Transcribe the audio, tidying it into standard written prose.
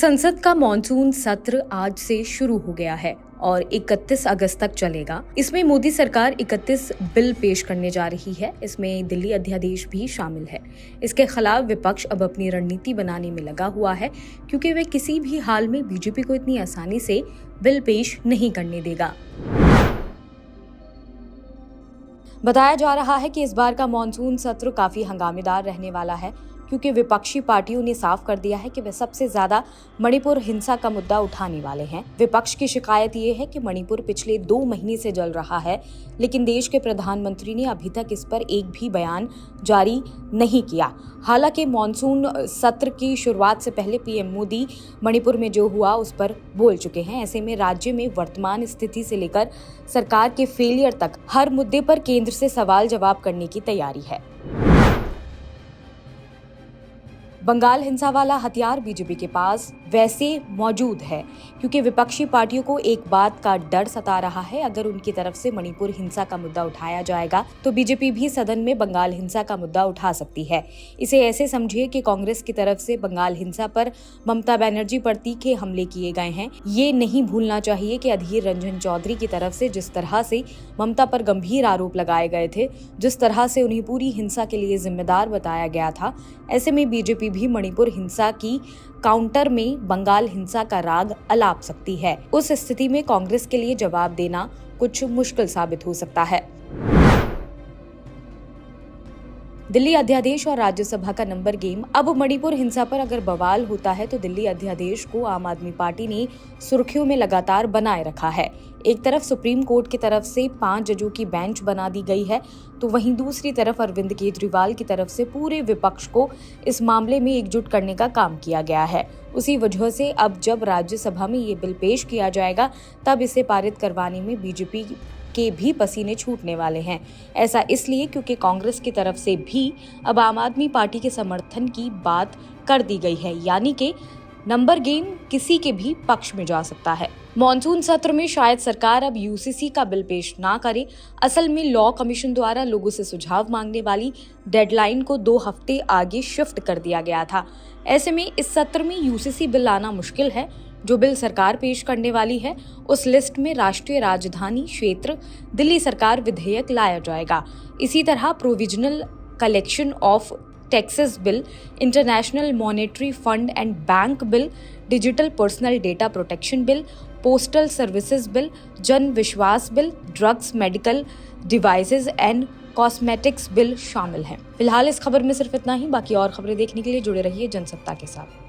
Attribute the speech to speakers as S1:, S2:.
S1: संसद का मॉनसून सत्र आज से शुरू हो गया है और 31 अगस्त तक चलेगा। इसमें मोदी सरकार 31 बिल पेश करने जा रही है। इसमें दिल्ली अध्यादेश भी शामिल है। इसके खिलाफ विपक्ष अब अपनी रणनीति बनाने में लगा हुआ है, क्योंकि वे किसी भी हाल में बीजेपी को इतनी आसानी से बिल पेश नहीं करने देगा। बताया जा रहा है कि इस बार का मॉनसून सत्र काफी हंगामेदार रहने वाला है, क्योंकि विपक्षी पार्टियों ने साफ कर दिया है कि वे सबसे ज्यादा मणिपुर हिंसा का मुद्दा उठाने वाले हैं। विपक्ष की शिकायत ये है कि मणिपुर पिछले 2 महीने से जल रहा है, लेकिन देश के प्रधानमंत्री ने अभी तक इस पर एक भी बयान जारी नहीं किया। हालांकि मॉनसून सत्र की शुरुआत से पहले पीएम मोदी मणिपुर में जो हुआ उस पर बोल चुके हैं। ऐसे में राज्य में वर्तमान स्थिति से लेकर सरकार के फेलियर तक हर मुद्दे पर केंद्र से सवाल जवाब करने की तैयारी है। बंगाल हिंसा वाला हथियार बीजेपी के पास वैसे मौजूद है, क्योंकि विपक्षी पार्टियों को एक बात का डर सता रहा है। अगर उनकी तरफ से मणिपुर हिंसा का मुद्दा उठाया जाएगा तो बीजेपी भी सदन में बंगाल हिंसा का मुद्दा उठा सकती है। इसे ऐसे समझिए कि कांग्रेस की तरफ से बंगाल हिंसा पर ममता बनर्जी पर तीखे हमले किए गए हैं। ये नहीं भूलना चाहिए कि अधीर रंजन चौधरी की तरफ से जिस तरह से ममता पर गंभीर आरोप लगाए गए थे, जिस तरह से उन्हें पूरी हिंसा के लिए जिम्मेदार बताया गया था, ऐसे में बीजेपी भी मणिपुर हिंसा की काउंटर में बंगाल हिंसा का राग अलाप सकती है। उस स्थिति में कांग्रेस के लिए जवाब देना कुछ मुश्किल साबित हो सकता है। दिल्ली अध्यादेश और राज्यसभा का नंबर गेम। अब मणिपुर हिंसा पर अगर बवाल होता है तो दिल्ली अध्यादेश को आम आदमी पार्टी ने सुर्खियों में लगातार बनाए रखा है। एक तरफ सुप्रीम कोर्ट की तरफ से 5 जजों की बेंच बना दी गई है, तो वहीं दूसरी तरफ अरविंद केजरीवाल की तरफ से पूरे विपक्ष को इस मामले में एकजुट करने का काम किया गया है। उसी वजह से अब जब राज्यसभा में ये बिल पेश किया जाएगा, तब इसे पारित करवाने में बीजेपी के भी पसीने छूटने वाले हैं। ऐसा इसलिए क्योंकि कांग्रेस की तरफ से भी अब आम आदमी पार्टी के समर्थन की बात कर दी गई है, यानी कि नंबर गेम किसी के भी पक्ष में जा सकता है। मॉनसून सत्र में शायद सरकार अब यूसीसी का बिल पेश ना करे। असल में लॉ कमीशन द्वारा लोगों से सुझाव मांगने वाली डेडलाइन को 2 हफ्ते आगे शिफ्ट कर दिया गया था। ऐसे में इस सत्र में यूसीसी बिल आना मुश्किल है। जो बिल सरकार पेश करने वाली है, उस लिस्ट में राष्ट्रीय राजधानी क्षेत्र दिल्ली सरकार विधेयक लाया जाएगा। इसी तरह provisional collection of taxes bill, international monetary fund and bank bill, digital personal data protection bill, postal services bill, जन विश्वास bill, drugs, medical devices and cosmetics bill शामिल हैं। फिलहाल इस खबर में सिर्फ इतना ही। बाकी और खबरें देखने के लिए जुड़े रहिए जनसत्ता के साथ।